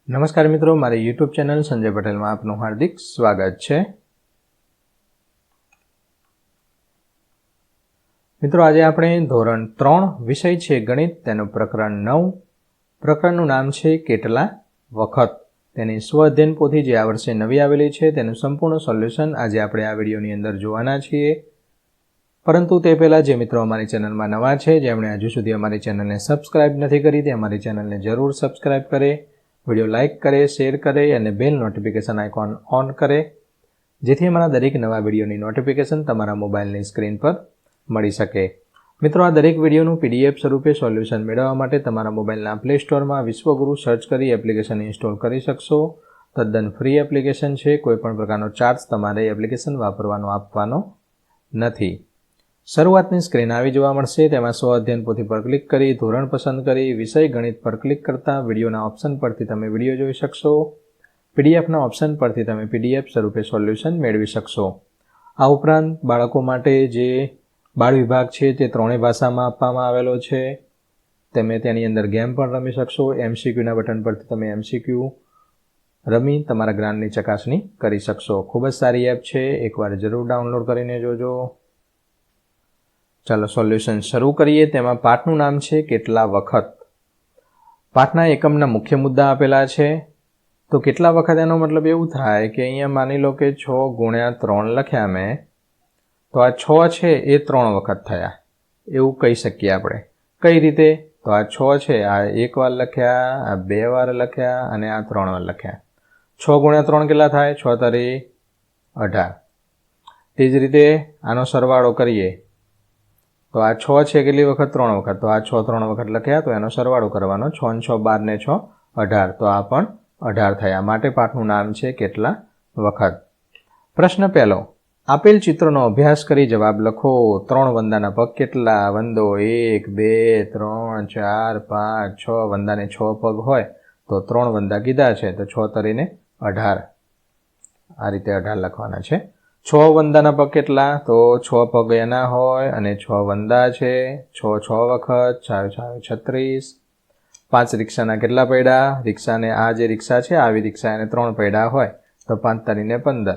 નમસ્કાર મિત્રો, મારી યુટ્યુબ ચેનલ સંજય પટેલમાં આપનું હાર્દિક સ્વાગત છે। મિત્રો, આજે આપણે ધોરણ 3 વિષય છે ગણિત, તેનું પ્રકરણ 9। પ્રકરણનું નામ છે કેટલા વખત। તેની સ્વઅધ્યયન પોથી જે આ વર્ષે નવી આવેલી છે તેનું સંપૂર્ણ સોલ્યુશન આજે આપણે આ વિડીયોની અંદર જોવાના છીએ। પરંતુ તે પહેલાં જે મિત્રો અમારી ચેનલમાં નવા છે, જેમણે હજુ સુધી અમારી ચેનલને સબસ્ક્રાઇબ નથી કરી, તે અમારી ચેનલને જરૂર સબસ્ક્રાઇબ કરે, વિડીયો લાઇક કરે, શેર કરે અને બેલ નોટિફિકેશન આઇકોન ઓન કરે, જેથી અમારા દરેક નવા વિડીયોની નોટિફિકેશન તમારા મોબાઈલની સ્ક્રીન પર મળી શકે। મિત્રો, આ દરેક વિડીયોનું PDF સ્વરૂપે સોલ્યુશન મેળવવા માટે તમારા મોબાઈલના પ્લે સ્ટોરમાં વિશ્વગુરુ સર્ચ કરી એપ્લિકેશન ઇન્સ્ટોલ કરી શકશો। તદ્દન ફ્રી એપ્લિકેશન છે, કોઈપણ પ્રકારનો ચાર્જ તમારે એપ્લિકેશન વાપરવાનો આપવાનો નથી। શરૂઆતની સ્ક્રીન આવી જોવા મળશે, તેમાં સ્વઅધ્યયન પોથી પર ક્લિક કરી ધોરણ પસંદ કરી વિષય ગણિત પર ક્લિક કરતા વિડીયોના ઓપ્શન પરથી તમે વિડીયો જોઈ શકશો। PDFના ઓપ્શન પરથી તમે PDF સ્વરૂપે સોલ્યુશન મેળવી શકશો। આ ઉપરાંત બાળકો માટે જે બાળ વિભાગ છે તે ત્રણેય ભાષામાં આપવામાં આવેલો છે। તમે તેની અંદર ગેમ પણ રમી શકશો। MCQના બટન પરથી તમે MCQ રમી તમારા જ્ઞાનની ચકાસણી કરી શકશો। ખૂબ જ સારી એપ છે, એકવાર જરૂર ડાઉનલોડ કરીને જોજો। ચાલો સોલ્યુશન શરૂ કરીએ। તેમાં પાઠનું નામ છે કેટલા વખત। પાઠના એકમના મુખ્ય મુદ્દા આપેલા છે। તો કેટલા વખત એનો મતલબ એવું થાય કે અહીંયા માની લો કે 6 ગુણ્યા 3 લખ્યા મેં, તો આ 6 છે એ 3 વખત થયા એવું કહી શકીએ આપણે। કઈ રીતે? તો આ 6 છે, આ 1 વાર લખ્યા, આ 2 વાર લખ્યા અને આ 3 વાર લખ્યા। 6 ગુણ્યા 3 કેટલા થાય? 6 તારી 18। તે જ રીતે આનો સરવાળો કરીએ તો આ 6 છે કેટલી વખત? 3 વખત। તો આ 6 3 વખત લખ્યા, તો એનો સરવાળો કરવાનો। 6 ને 6 12 ને 6 18, તો આ પણ 18 થયા। માટે પાઠનું નામ છે કેટલા વખત। પ્રશ્ન પહેલો, આપેલ ચિત્રનો અભ્યાસ કરી જવાબ લખો। 3 વંદાના પગ કેટલા? વંદો 1 2 3 4 5 6। વંદાને 6 પગ હોય તો 3 વંદા કીધા છે, તો 6 તરીને 18, આ રીતે 18 લખવાના છે। 6 વંદાના પગ કેટલા? તો 6 પગ એના હોય અને 6 વંદા છે। 6 6 વખત, 4 4 36। 5 રિક્ષાના કેટલા પૈડા? રિક્ષાને આ જે રિક્ષા છે આવી રિક્ષા એને 3 પૈડા હોય તો 5 તરીને 15।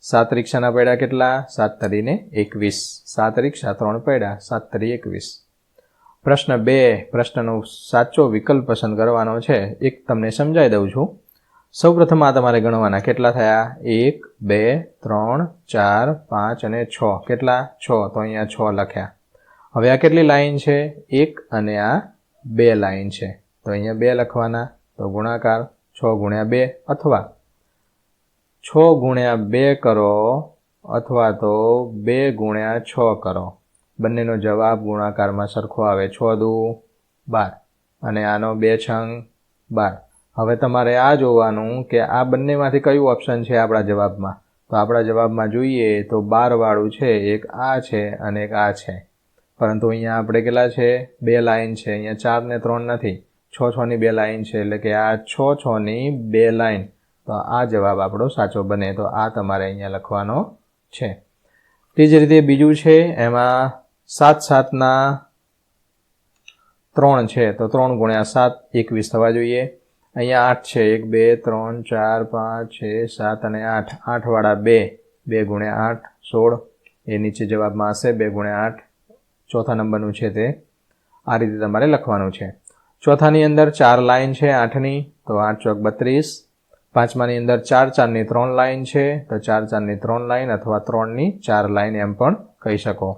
7 રિક્ષાના પૈડા કેટલા? 7 તરીને 21। 7 રિક્ષા 3 પૈડા, 7 તરી 21। પ્રશ્ન 2, પ્રશ્નનો સાચો વિકલ્પ પસંદ કરવાનો છે। એક તમને સમજાવી દઉં છું। સૌપ્રથમ આ તમારે ગણવાના કેટલા થયા? 1 2 3 4 5 અને 6। કેટલા? 6, તો અહીંયા 6 લખ્યા। હવે આ કેટલી લાઈન છે? 1 અને આ 2 લાઈન છે, તો અહીંયા 2 લખવાના। તો ગુણાકાર 6 ગુણ્યા 2 અથવા 6 ગુણ્યા 2 કરો અથવા તો 2 ગુણ્યા 6 કરો, બંનેનો જવાબ ગુણાકારમાં સરખો આવે। 6 દુ 12 અને આનો 2 છંગ 12। હવે તમારે આ જોવાનું કે આ બંનેમાંથી કયું ઓપ્શન છે આપણા જવાબમાં। તો આપણા જવાબમાં જોઈએ તો 12 વાળું છે, એક આ છે અને એક આ છે। પરંતુ અહીંયા આપણે કેટલા છે? 2 લાઈન છે, અહીંયા 4 ને 3 નથી, 6 6 ની 2 લાઈન છે, એટલે કે આ 6 6 ની 2 લાઈન। તો આ જવાબ આપણો સાચો બને, તો આ તમારે અહીંયા લખવાનો છે। તે જ રીતે બીજું છે, એમાં 7 7 ના 3 છે, તો 3 ગુણ્યા 7 21 થવા જોઈએ। અહીંયા 8 છે, 1 2 3 4 5 6 7 અને 8। 8 વાળા 2, 2 ગુણ્યા 8 16, એ નીચે જવાબમાં હશે 2 ગુણ્યા 8। ચોથા નંબરનું છે તે આ રીતે તમારે લખવાનું છે। ચોથાની અંદર 4 લાઈન છે 8ની, તો 8 ચોક 32। પાંચમાની અંદર 4 4 ની 3 લાઈન છે, તો 4 4 ની 3 લાઈન અથવા 3 ની 4 લાઈન એમ પણ કહી શકો।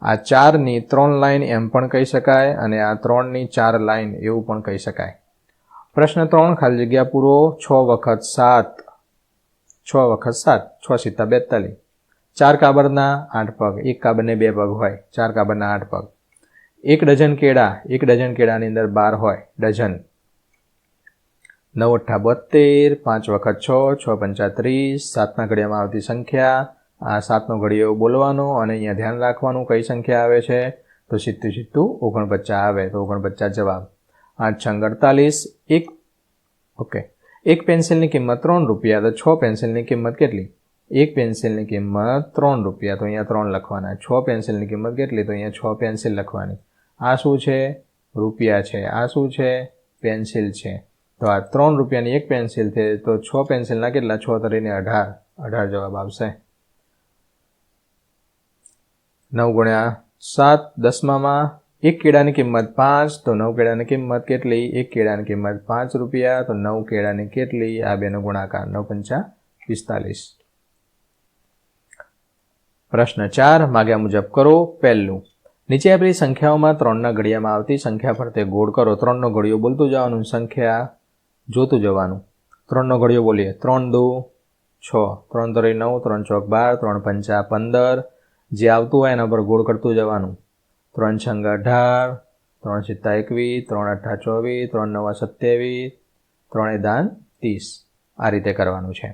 આ 4 ની 3 લાઈન એમ પણ કહી શકાય અને આ 3 ની 4 લાઈન એવું પણ કહી શકાય। પ્રશ્ન 3, ખાલી જગ્યા પૂરો। 6 વખત 7, 6 વખત 7, 6 સિત્તા 42। 4 કાબરના 8 પગ, એક કાબરને 2 પગ હોય, 4 કાબરના 8 પગ। 1 ડઝન કેળા, 1 ડઝન કેળાની અંદર 12 હોય, ડઝન। 9 8 72, 5 વખત 6, 6 પંચા 30। 7ના ઘડિયામાં આવતી સંખ્યા, આ 7નો ઘડિયો એવું બોલવાનો અને અહીંયા ધ્યાન રાખવાનું કઈ સંખ્યા આવે છે, તો સીધું સીધું 49 આવે, તો 49 જવાબ। 8 છંગ 48। એક પેન્સિલની કિંમત 3 રૂપિયા, તો 6 પેન્સિલની કિંમત કેટલી? એક પેન્સિલની કિંમત 3 રૂપિયા, તો અહીંયા 3 લખવાના। 6 પેન્સિલની કિંમત કેટલી? તો અહીંયા 6 પેન્સિલ લખવાની। આ શું છે? રૂપિયા છે। આ શું છે? પેન્સિલ છે। તો આ 3 રૂપિયાની એક પેન્સિલ છે, તો 6 પેન્સિલના કેટલા? 6 તરીને 18. 18 જવાબ આવશે. 9 ગુણ્યા 7 દસમામાં એક કેળાની કિંમત 5, તો 9 કેળાની કિંમત કેટલી? એક કેળાની કિંમત 5 રૂપિયા, તો 9 કેળાની કેટલી? આ બેનો ગુણાકાર 9 પંચા 45. પ્રશ્ન 4 માગ્યા મુજબ કરો. પહેલું, નીચે આપેલી સંખ્યાઓમાં 3ના ઘડિયામાં આવતી સંખ્યા ફરતે ગોળ કરો. 3નો ઘડિયો બોલતું જવાનું, સંખ્યા જોતું જવાનું. 3નો ઘડિયો બોલીએ. 3 દુ 6, 3 તરી 9, 3 ચોક 12, 3 પંચા 15. જે આવતું હોય એના પર ગોળ કરતું જવાનું. 3 છંગ 18, 3 સિત્તા 21, 3 અઠ્ઠા 24, 3 નવા 27, 3 દાન 30. આ રીતે કરવાનું છે.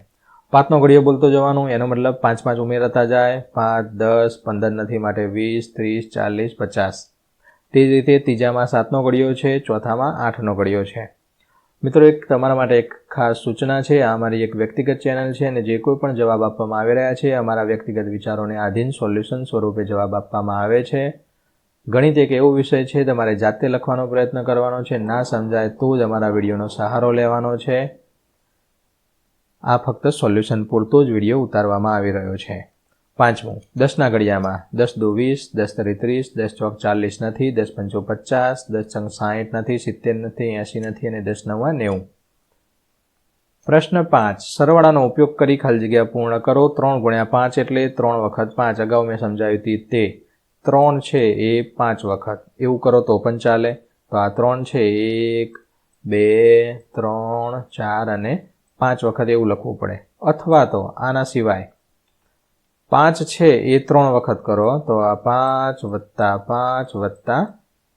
5નો ઘડિયો બોલતો જવાનું, એનો મતલબ 5 5 ઉમેરાતા જાય. 5, 10, 15 નથી માટે 20, 30, 40, 50. તે જ રીતે ત્રીજામાં 7નો ઘડિયો છે, ચોથામાં 8નો ઘડિયો છે. મિત્રો, એક તમારા માટે એક ખાસ સૂચના છે. આ અમારી એક વ્યક્તિગત ચેનલ છે અને જે કોઈ પણ જવાબ આપવામાં આવી રહ્યા છે અમારા વ્યક્તિગત વિચારોને આધીન સોલ્યુશન સ્વરૂપે જવાબ આપવામાં આવે છે. ગણિત એક એવો વિષય છે તમારે જાતે લખવાનો પ્રયત્ન કરવાનો છે. ના સમજાય તો જ અમારા વિડીયોનો સહારો લેવાનો છે. આ ફક્ત સોલ્યુશન પૂરતો જ વિડીયો ઉતારવામાં આવી રહ્યો છે. 5મું, 10ના ઘડિયામાં 10 દુ 20, 10 તરી 30, 10 ચોક 40 નથી, 10 પંચો 50, 10 છંગ 60 નથી, 70 નથી, 80 નથી અને 10 નવા 90. પ્રશ્ન 5, સરવાળાનો ઉપયોગ કરી ખાલી જગ્યા પૂર્ણ કરો. 3 ગુણ્યા 5 એટલે 3 વખત 5. અગાઉ મેં સમજાવ્યું હતી તે 3 છે એ 5 વખત. એવું કરો તો પણ ચાલે. તો આ 3 છે 1, 2, 3, 4 અને 5 વખત એવું લખવું પડે. અથવા તો આના સિવાય 5 છે એ 3 વખત કરો, તો આ 5 વત્તા 5 વત્તા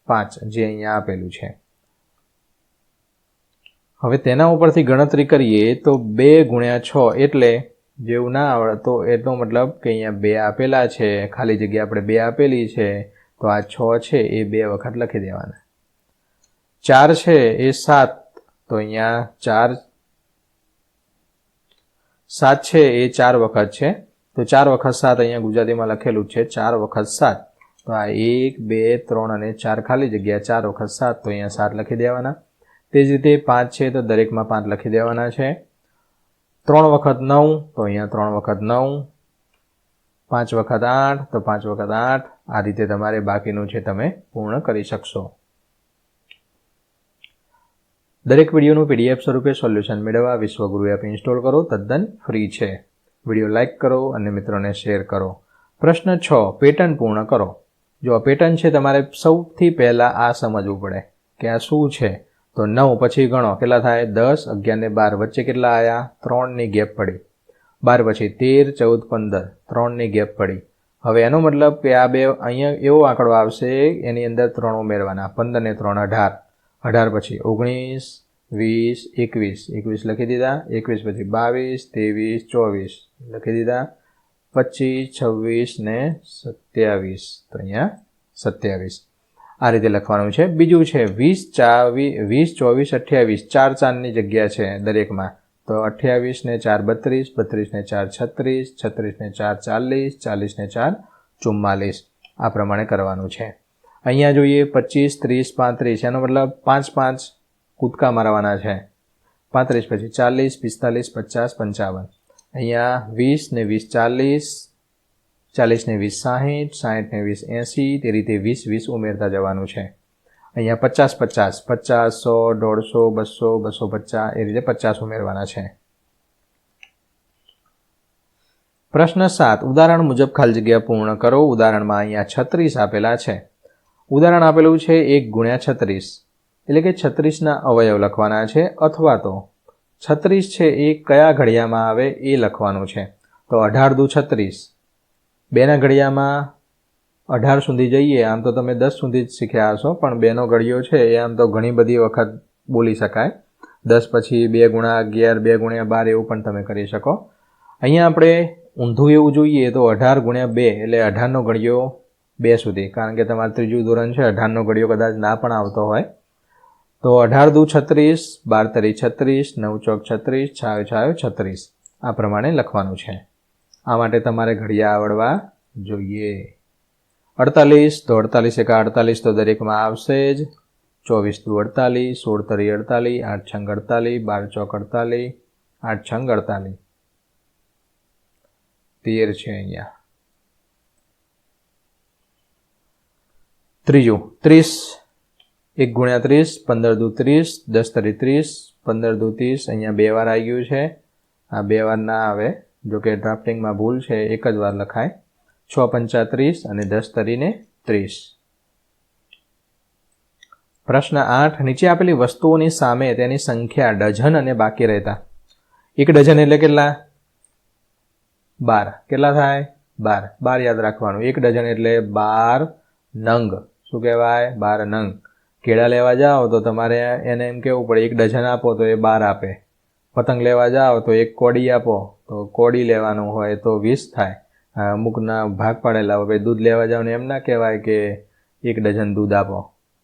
5 જે અહીંયા આપેલું છે. હવે તેના ઉપરથી ગણતરી કરીએ તો 2 ગુણ્યા 6 એટલે જેવું ના આવડે તો એટલો મતલબ કે અહીંયા 2 આપેલા છે, ખાલી જગ્યા આપણે 2 આપેલી છે, તો આ 6 છે એ 2 વખત લખી દેવાના. 4 છે એ 7, તો અહીંયા 4 7 છે એ 4 વખત છે, તો 4 વખત 7 અહીંયા ગુજરાતીમાં લખેલું છે 4 વખત 7. તો આ 1, 2, 3 અને 4 ખાલી જગ્યા 4 વખત 7, તો અહીંયા 7 લખી દેવાના. તે જ રીતે 5 છે તો દરેકમાં 5 લખી દેવાના છે. 3 વખત 9, તો અહીંયા 3 વખત 9. 5 વખત 8, તો 5 વખત 8. આ રીતે તમારે બાકીનું છે તમે પૂર્ણ કરી શકશો. દરેક વિડીયોનું PDF સ્વરૂપે સોલ્યુશન મેળવવા વિશ્વગુરુ એપ ઇન્સ્ટોલ કરો. તદ્દન ફ્રી છે. વિડીયો લાઇક કરો અને મિત્રોને શેર કરો. પ્રશ્ન 6, પેટર્ન પૂર્ણ કરો. જો આ પેટર્ન છે તમારે સૌથી પહેલાં આ સમજવું પડે કે આ શું છે. તો 9 પછી ગણો કેટલા થાય? 10, 11 ને 12 વચ્ચે કેટલા આવ્યા? 3ની ગેપ પડી. 12 પછી 13, 14, 15 3ની ગેપ પડી. હવે એનો મતલબ કે આ બે અહીંયા એવો આંકડો આવશે એની અંદર 3 ઉમેરવાના. 15 ને 3 18. 18 પછી 19, 20, 21. 21 લખી દીધા. 21 પછી 22, 23, 24 લખી દીધા. 25, 26 ને 27, તો અહીંયા 27. આ રીતે લખવાનું છે. બીજું છે 20, 24, 28. 4 4ની જગ્યા છે દરેકમાં. તો 28 ને 4 32, 32 ને 4 36, 36 ને 4 40, 40 ને 4 44. આ પ્રમાણે કરવાનું છે. અહીંયા જોઈએ 25, 30, 35. એનો મતલબ 5 5 કૂદકા મારવાના છે. 35 પછી 40, 45, 50, 55. અહીંયા 20 ને 20 40, 40 ને 20 60, 60 ને 20 80. તે રીતે 20 20 ઉમેરતા જવાનું છે. અહીંયા 50 50, 50, 100, 150, 200, 250 એ રીતે 50 ઉમેરવાના છે. પ્રશ્ન 7, ઉદાહરણ મુજબ ખાલી જગ્યા પૂર્ણ કરો. ઉદાહરણમાં અહીંયા 36 આપેલા છે. ઉદાહરણ આપેલું છે 1 ગુણ્યા 36, એટલે કે 36ના અવયવ લખવાના છે. અથવા તો 36 છે એ કયા ઘડિયામાં આવે એ લખવાનું છે. તો 18 દુ 36. 2ના ઘડિયામાં 18 સુધી જઈએ. આમ તો તમે 10 સુધી જ શીખ્યા હશો, પણ 2નો ઘડિયો છે એ આમ તો ઘણી બધી વખત બોલી શકાય. 10 પછી 2 ગુણ્યા 11, 2 ગુણ્યા 12 એવું પણ તમે કરી શકો. અહીંયા આપણે ઊંધું એવું જોઈએ તો 18 ગુણ્યા 2 એટલે 18નો ઘડિયો 2 સુધી, કારણ કે તમારે ત્રીજું ધોરણ છે. 18નો ઘડિયો કદાચ ના પણ આવતો હોય. તો 18 દુ 36, 12 તરી 36, 9 ચોક 36, 6 6 36. આ પ્રમાણે લખવાનું છે. આ માટે તમારે ઘડિયા આવડવા જોઈએ. 48, તો 48 એકા 48 તો દરેકમાં આવશે જ. 24 દુ 48, 16 તરી 48, 8 છંગ 48, 12 ચોક 48, 8 છંગ 48, 13 છે અહીંયા. ત્રીજું 30, 1 ગુણ્યા 30, 15 દુ 30, 10 તરી 30, 15 દુ 30, અહીંયા 2 વાર આવી ગયું છે. આ 2 વાર ના આવે, જો કે ડ્રાફ્ટિંગમાં ભૂલ છે, એક જ વાર લખાય. 6 પંચા 30 અને 10 તરીને 30. પ્રશ્ન 8, નીચે આપેલી વસ્તુઓની સામે તેની સંખ્યા ડઝન અને બાકી રહેતા. 1 ડઝન એટલે કેટલા? 12. કેટલા થાય? 12. 12 યાદ રાખવાનું. 1 ડઝન એટલે 12 નંગ. શું કહેવાય? 12 નંગ. કેળા લેવા જાઓ તો તમારે એને એમ કહેવું પડે 1 ડઝન આપો તો એ 12 આપે. પતંગ લેવા જાઓ તો 1 કોડી આપો તો કોડી લેવાનું હોય તો 20 થાય. અમુકના ભાગ પાડેલા હોય. દૂધ લેવા જાઓ ને એમ ના કહેવાય કે 1 ડઝન દૂધ આપો.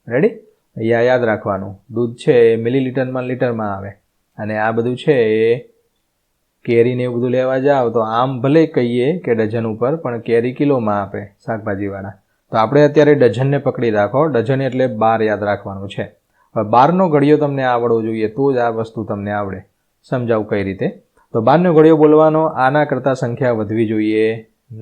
રેડી? અહીંયા યાદ રાખવાનું. દૂધ છે એ મિલીલીટરમાં લીટરમાં આવે. અને આ બધું છે એ કેરીને એવું બધું લેવા જાઓ તો આમ ભલે કહીએ કે ડઝન ઉપર, પણ કેરી કિલોમાં આપે શાકભાજીવાળા. તો આપણે અત્યારે ડઝનને પકડી રાખો. ડઝન એટલે 12 યાદ રાખવાનું છે. હવે 12નો ઘડિયો તમને આવડવો જોઈએ તો જ આ વસ્તુ તમને આવડે. સમજાવું કઈ રીતે. તો 12નો ઘડિયો બોલવાનો આના કરતાં સંખ્યા વધવી જોઈએ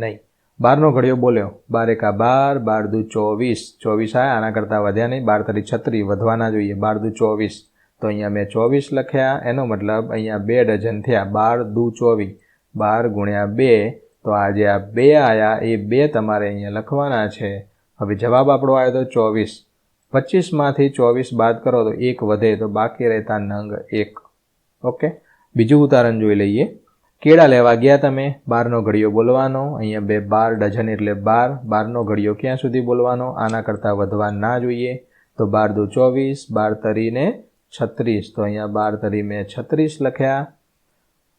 નહીં. 12નો ઘડિયો બોલ્યો 12 એકા 12, 12 દુ 24, 24 આયા, આના કરતાં વધ્યા નહીં. 12 તરી 36 વધવાના જોઈએ. 12 દુ 24, તો અહીંયા મેં 24 લખ્યા. એનો મતલબ અહીંયા 2 ડઝન થયા. 12 દુ 24, 12 ગુણ્યા 2, તો આ જે આ 2 આયા એ 2 તમારે અહીંયા લખવાના છે. હવે જવાબ આપણો આવ્યો તો 24. 25માંથી 24 બાદ કરો તો 1 વધે, તો બાકી રહેતા નંગ 1. ઓકે, બીજું ઉદાહરણ જોઈ લઈએ. કેળા લેવા ગયા તમે, 12નો ઘડિયો બોલવાનો. અહીંયા 12 ડઝન એટલે 12. 12નો ઘડિયો ક્યાં સુધી બોલવાનો? આના કરતાં વધવા ના જોઈએ. તો 12 દુ 24, 12 તરીને 36, તો અહીંયા 12 તરી મેં 36 લખ્યા.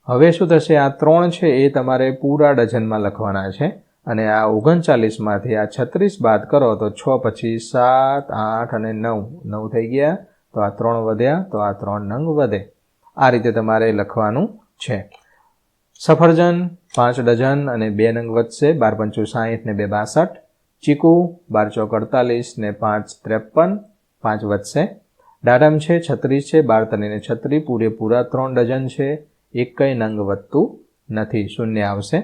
હવે શું થશે? આ 3 છે એ તમારે પૂરા ડઝનમાં લખવાના છે. અને આ 39માંથી આ 36 બાદ કરો તો 6 પછી 7, 8 અને 9 થઈ ગયા. તો આ 3 વધ્યા, તો આ 3 નંગ વધે. આ રીતે તમારે લખવાનું છે. સફરજન 5 ડઝન અને 2 નંગ વધશે. 12 પંચું 60 ને 2 62. ચીકુ 12 ચોક 48 ને 5 53, 5 વધશે. દાડમ છે 36 છે, 12 તરીને 36, પૂરેપૂરા 3 ડઝન છે. એક કંઈ નંગ વધતું નથી, 0 આવશે.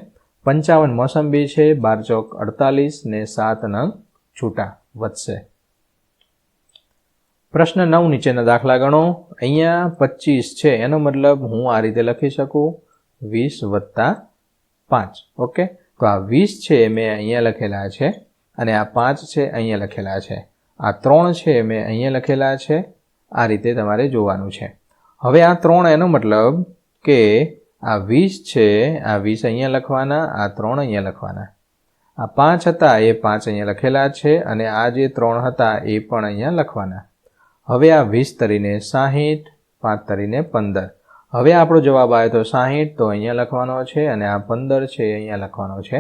55 મોસંબી છે, 12 ચોક 48 ને 7 નંગ છૂટા વધશે. પ્રશ્ન 9, નીચેના દાખલા ગણો. અહીંયા 25 છે, એનો મતલબ હું આ રીતે લખી શકું 20 વત્તા 5. ઓકે, તો આ 20 છે મેં અહીંયા લખેલા છે અને આ 5 છે અહીંયા લખેલા છે. આ 3 છે મેં અહીંયા લખેલા છે. આ રીતે તમારે જોવાનું છે. હવે આ 3 એનો મતલબ કે આ 20 છે, આ 20 અહીંયા લખવાના, આ 3 અહીંયા લખવાના. આ 5 હતા એ 5 અહીંયા લખેલા છે અને આ જે 3 હતા એ પણ અહીંયા લખવાના. હવે આ 20 તરીને 60, 5 તરીને 15. હવે આપણો જવાબ આવ્યો તો 60, તો અહીંયા લખવાનો છે અને આ 15 છે એ અહીંયા લખવાનો છે.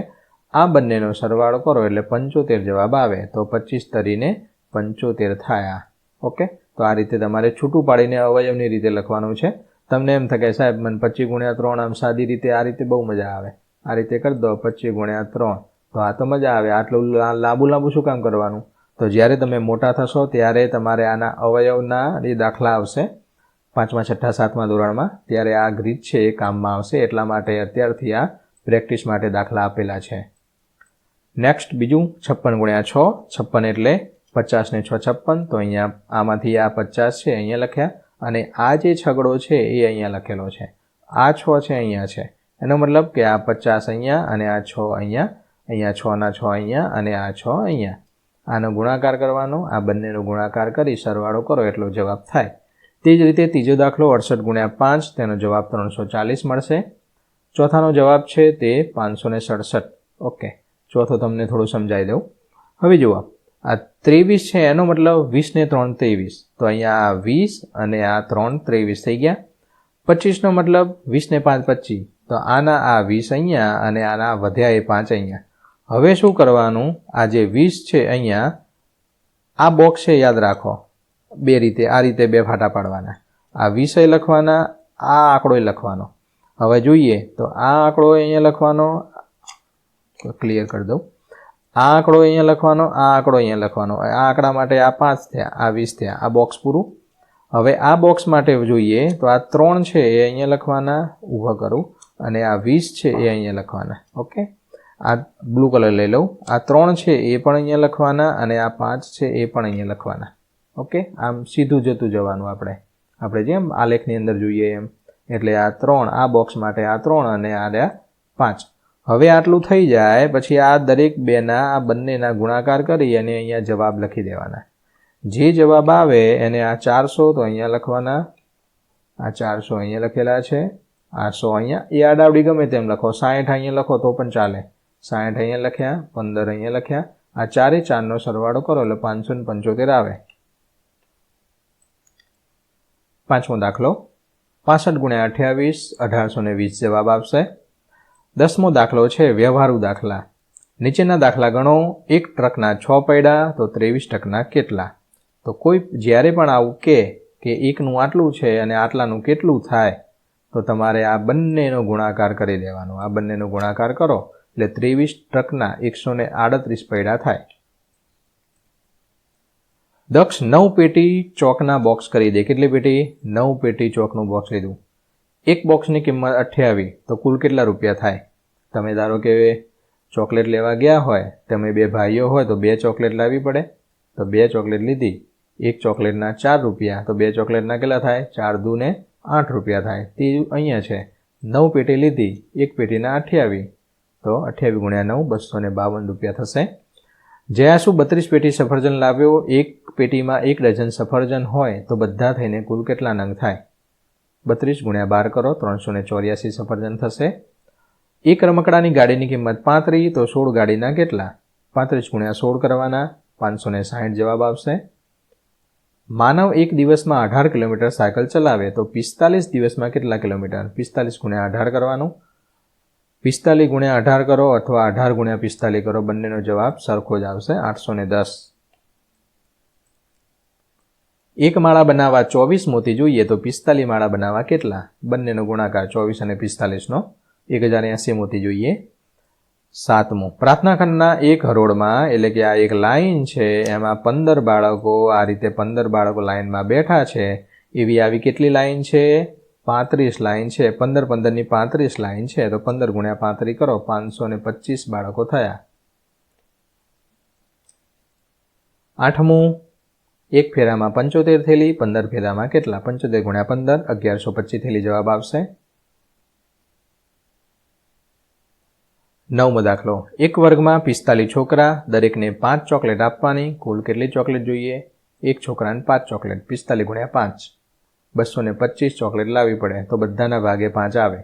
આ બંનેનો સરવાળો કરો એટલે 75 જવાબ આવે. તો 25 તરીને 75 થયા. ઓકે, તો આ રીતે તમારે છૂટું પાડીને અવયવની રીતે લખવાનું છે. તમને એમ થાય સાહેબ મને 25 ગુણ્યા 3 આમ સાદી રીતે આ રીતે બહુ મજા આવે, આ રીતે કરી દો 25 ગુણ્યા 3, તો આ તો મજા આવે. આટલું લાંબુ શું કામ કરવાનું? તો જ્યારે તમે મોટા થશો ત્યારે તમારે આના અવયવના જે દાખલા આવશે 5મા, 6ઠા, 7મા ધોરણમાં, ત્યારે આ રીત છે એ કામમાં આવશે. એટલા માટે અત્યારથી આ પ્રેક્ટિસ માટે દાખલા આપેલા છે. નેક્સ્ટ બીજું 56 ગુણ્યા 6, 56 એટલે 50 ને 6 56. તો અહીંયા આમાંથી આ 50 છે અહીંયા લખ્યા અને આ જે છગડો છે એ અહીંયા લખેલો છે. આ 6 છે અહીંયા છે. એનો મતલબ કે આ 50 અહીંયા અને આ 6 અહીંયા, અહીંયા 6 ના 6 અહીંયા અને આ 6 અહીંયા. આનો ગુણાકાર કરવાનો, આ બંનેનો ગુણાકાર કરી સરવાળો કરો એટલો જવાબ થાય. તે જ રીતે ત્રીજો દાખલો 68 ગુણ્યા 5, તેનો જવાબ 340 મળશે. ચોથાનો જવાબ છે તે 567. ઓકે, ચોથો તમને થોડું સમજાવી દઉં. હવે જુઓ, આ 23 છે એનો મતલબ 20 ને 3 23. તો અહીંયા આ 20 અને આ 3 23 થઈ ગયા. 25નો મતલબ 20 ને 5 25. તો આના આ 20 અહીંયા અને આના વધ્યા એ 5 અહીંયા. હવે શું કરવાનું? આ જે 20 છે અહીંયા, આ બોક્સ છે યાદ રાખો, બે રીતે, આ રીતે 2 ફાટા પાડવાના. આ 20 લખવાના, આ આંકડો લખવાનો. હવે જોઈએ તો આ આંકડો અહીંયા લખવાનો, ક્લિયર કરી દઉં. આ આંકડો અહીંયા લખવાનો, આ આંકડો અહીંયા લખવાનો. આ આંકડા માટે આ 5 થયા, આ 20 થયા. આ બોક્સ પૂરું. હવે આ બોક્સ માટે જોઈએ તો આ 3 છે એ અહીંયા લખવાના, ઊભા કરું, અને આ 20 છે એ અહીંયા લખવાના. ઓકે, આ બ્લુ કલર લઈ લઉં. આ 3 છે એ પણ અહીંયા લખવાના અને આ 5 છે એ પણ અહીંયા લખવાના. ઓકે, આમ સીધું જતું જવાનું આપણે જેમ આલેખની અંદર જોઈએ એમ. એટલે આ 3, આ બોક્સ માટે આ 3 અને આ 5. હવે આટલું થઈ જાય પછી આ દરેક બેના આ બંનેના ગુણાકાર કરી અને અહીંયા જવાબ લખી દેવાના. જે જવાબ આવે એને આ 400 તો અહીંયા લખવાના, આ 400 અહીંયા લખેલા છે, આ 100 અહીંયા, એ આડાવડી ગમે તેમ લખો. 60 અહીંયા લખો તો પણ ચાલે. 60 અહીંયા લખ્યા, 15 અહીંયા લખ્યા. આ 4 એ 4નો સરવાળો કરો એટલે 575 આવે. 5મો દાખલો, 65 × 28 1820 જવાબ આવશે. 10મો દાખલો છે વ્યવહારુ દાખલા. નીચેના દાખલા ગણો. એક ટ્રકના 6 પૈડા તો 23 ટ્રકના કેટલા? તો કોઈ જ્યારે પણ આવું કે એકનું આટલું છે અને આટલાનું કેટલું થાય તો તમારે આ બંનેનો ગુણાકાર કરી દેવાનો. આ બંનેનો ગુણાકાર કરો એટલે 23 ટ્રકના 138 પૈડા થાય. દક્ષ 9 પેટી ચોકના બોક્સ કરી દે. કેટલી પેટી? 9 પેટી ચોકનું બોક્સ લીધું. એક બોક્સની કિંમત 28 તો કુલ કેટલા રૂપિયા થાય? તમે ધારો કે ચોકલેટ લેવા ગયા હોય, તમે 2 ભાઈઓ હોય તો 2 ચોકલેટ લાવવી પડે. તો 2 ચોકલેટ લીધી, એક ચોકલેટના 4 રૂપિયા, તો 2 ચોકલેટના કેટલા થાય? 4 દુ 8 રૂપિયા થાય. તે અહીંયા છે 9 પેટી લીધી, એક પેટીના 28, તો 28 × 9 252 રૂપિયા થશે. જયાસુ 32 પેટી સફરજન લાવ્યો. એક પેટીમાં 1 ડઝન સફરજન હોય તો બધા થઈને કુલ કેટલા નંગ થાય? 32 × 12 કરો, 384 સફરજન થશે. એક રમકડાની ગાડીની કિંમત 35 તો 16 ગાડીના કેટલા? 35 × 16 કરવાના, 560 જવાબ આવશે. માનવ એક દિવસમાં 18 કિલોમીટર સાયકલ ચલાવે તો 45 દિવસમાં કેટલા કિલોમીટર? 45 × 18 કરવાનું. 45 × 18 કરો અથવા 18 × 45 કરો, બંનેનો જવાબ સરખો જ આવશે, 810. એક માળા બનાવવા 24 મોતી જોઈએ તો 45 માળા બનાવવા કેટલા? બંનેનો ગુણાકાર 24 અને 45નો 1080 મોતી જોઈએ. 7મો, પ્રાર્થના ખંડના એક હરોળમાં, એટલે કે આ એક લાઈન છે, એમાં 15 બાળકો, આ રીતે 15 બાળકો લાઈનમાં બેઠા છે. એવી આવી કેટલી લાઈન છે? 35 લાઈન છે. 15 15 ની 35 લાઈન છે તો 15 × 35 કરો, 525 બાળકો થયા. 8મું, એક ફેરામાં 75 થેલી, 15 ફેરામાં કેટલા? 75 × 15 1125 થેલી જવાબ આવશે. 9મો દાખલો, એક વર્ગમાં 45 છોકરા, દરેકને 5 ચોકલેટ આપવાની, કુલ કેટલી ચોકલેટ જોઈએ? એક છોકરાને 5 ચોકલેટ, 45 × 5 225 ચોકલેટ લાવવી પડે તો બધાના ભાગે 5 આવે.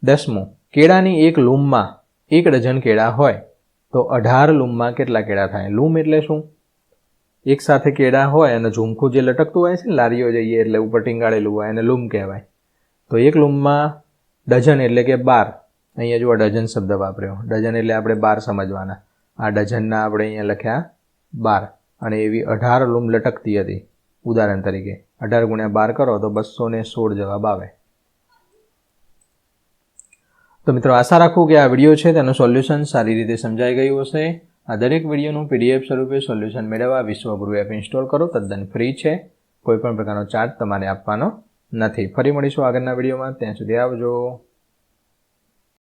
10મું, કેળાની એક લૂમમાં 1 ડઝન કેળા હોય તો 18 લૂમમાં કેટલા કેળા થાય? લૂમ એટલે શું? એક સાથે કેળા હોય અને ઝુમખું જે લટકતું હોય છે ને, લારીઓ જઈએ એટલે ઉપર ટીંગાળેલું હોય એને લૂમ કહેવાય. તો એક લૂમમાં ડઝન એટલે કે 12. અહીંયા જો ડઝન શબ્દ વાપર્યો. ડઝન એટલે આપણે 12 સમજવાના. આ ડઝનના આપણે અહીંયા લખ્યા 12 અને એવી 18 લૂમ લટકતી હતી. ઉદાહરણ તરીકે 18 × 12 કરો તો 216 જવાબ આવે. તો મિત્રો, આશા રાખું કે આ વિડીયો છે તેનું સોલ્યુશન સારી રીતે સમજાઈ ગયું હશે. આ દરેક વિડીયોનું PDF સ્વરૂપે સોલ્યુશન મેળવવા વિશ્વગુરુ એપ ઇન્સ્ટોલ કરો. તદ્દન ફ્રી છે. કોઈ પણ પ્રકારનો ચાર્જ તમારે આપવાનો નથી. ફરી મળીશું આગળના વિડીયોમાં. ત્યાં સુધી આવજો.